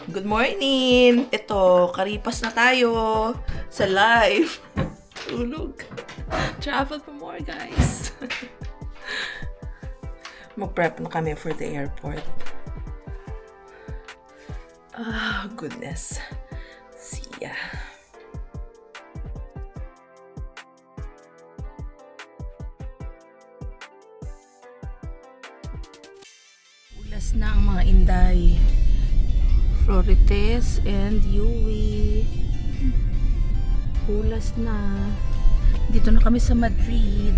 Good morning! Ito, karipas na tayo sa live. Tulog. Travel for more, guys. Mag-prep na kami for the airport. Goodness. See ya. Ulas na ang mga inday. Florites and Yui. Ulas na. Dito na kami sa Madrid.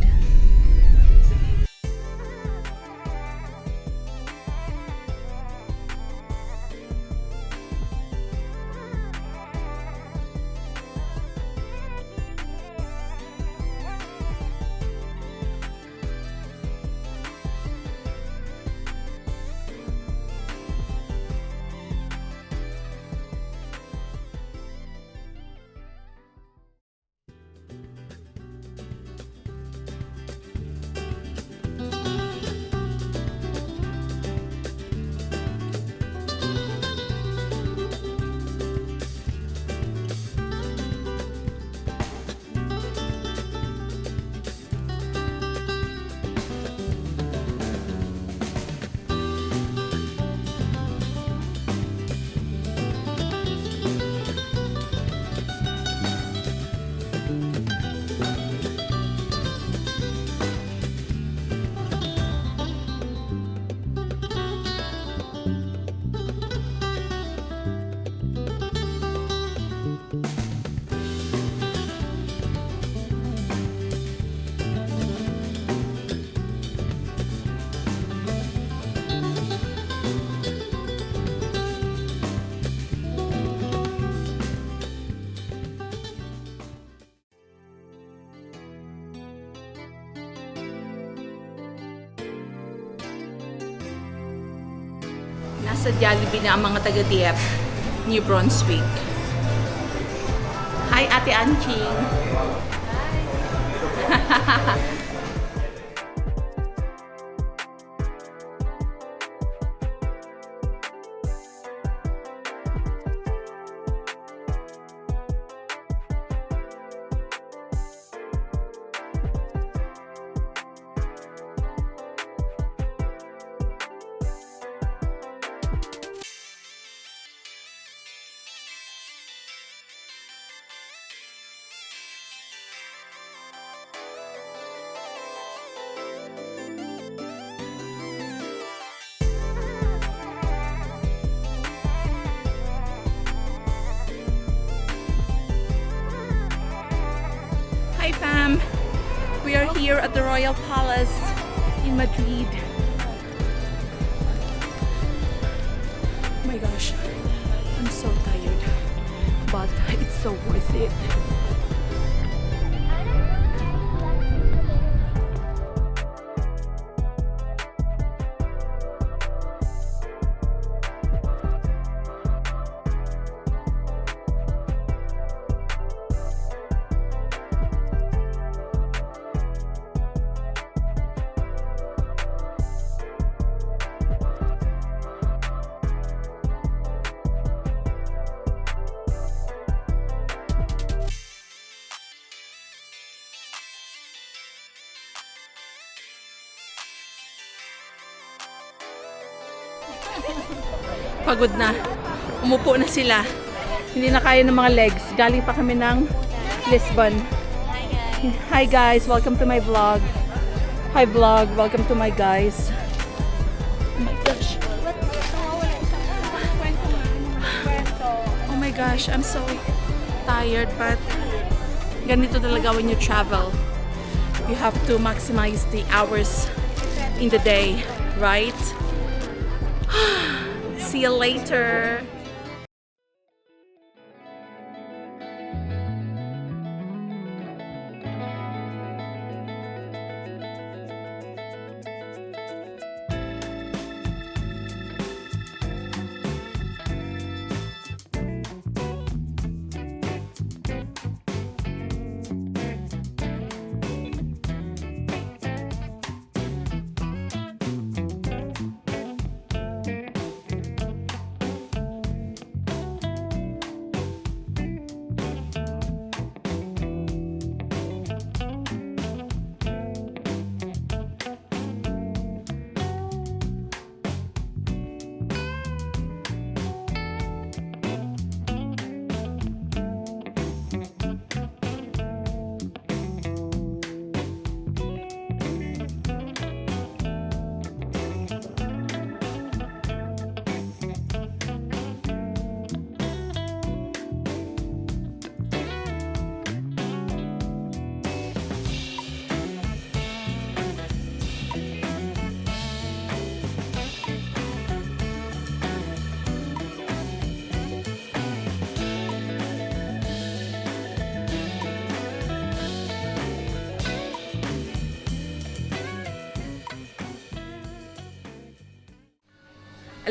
Nasa Jollibee na ang mga taga-DF, New Brunswick. Hi, Ate Anching! Hi! Hi fam! We are here at the Royal Palace in Madrid. Oh my gosh, I'm so tired, but it's so worth it. Pagod na. Umupo na sila. Hindi na kaya ng mga legs. Galing pa kami ng Lisbon. Hi guys, welcome to my vlog. Hi vlog, welcome to my guys. Oh my gosh. Oh my gosh, I'm so tired, but ganito talaga when you travel. You have to maximize the hours in the day, right? See you later.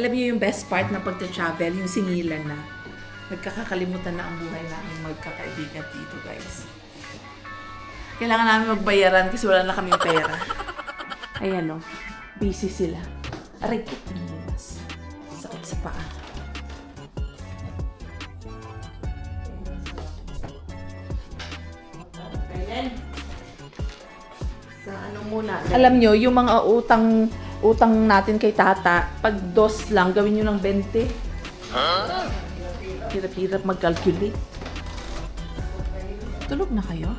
Alam niyo yung best part ng pagta-travel, yung singilan na. Nagkakakalimutan na ang buhay namin magkakaibigan dito, guys. Kailangan namin magbayaran kasi wala na kaming pera. Ayan o, busy sila. Aray ko, tinilas. Sakit sa paa. Sa ano muna? Alam nyo, yung mga utang natin kay tata, pag dos lang, gawin nyo ng 20. Hirap-hirap mag-calculate. Tulog na kayo?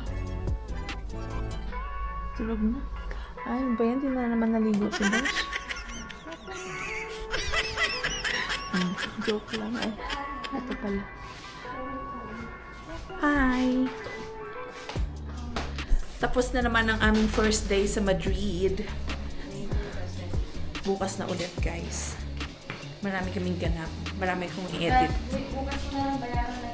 Tulog na? Ay, ba yan? Di na naman naligo si Bosh. Joke lang. Ay, ito pala. Hi! Tapos na naman ang aming first day sa Madrid. Bukas na ulit, guys. Marami kaming ganap. Marami kong i-edit. Bukas na bayaran na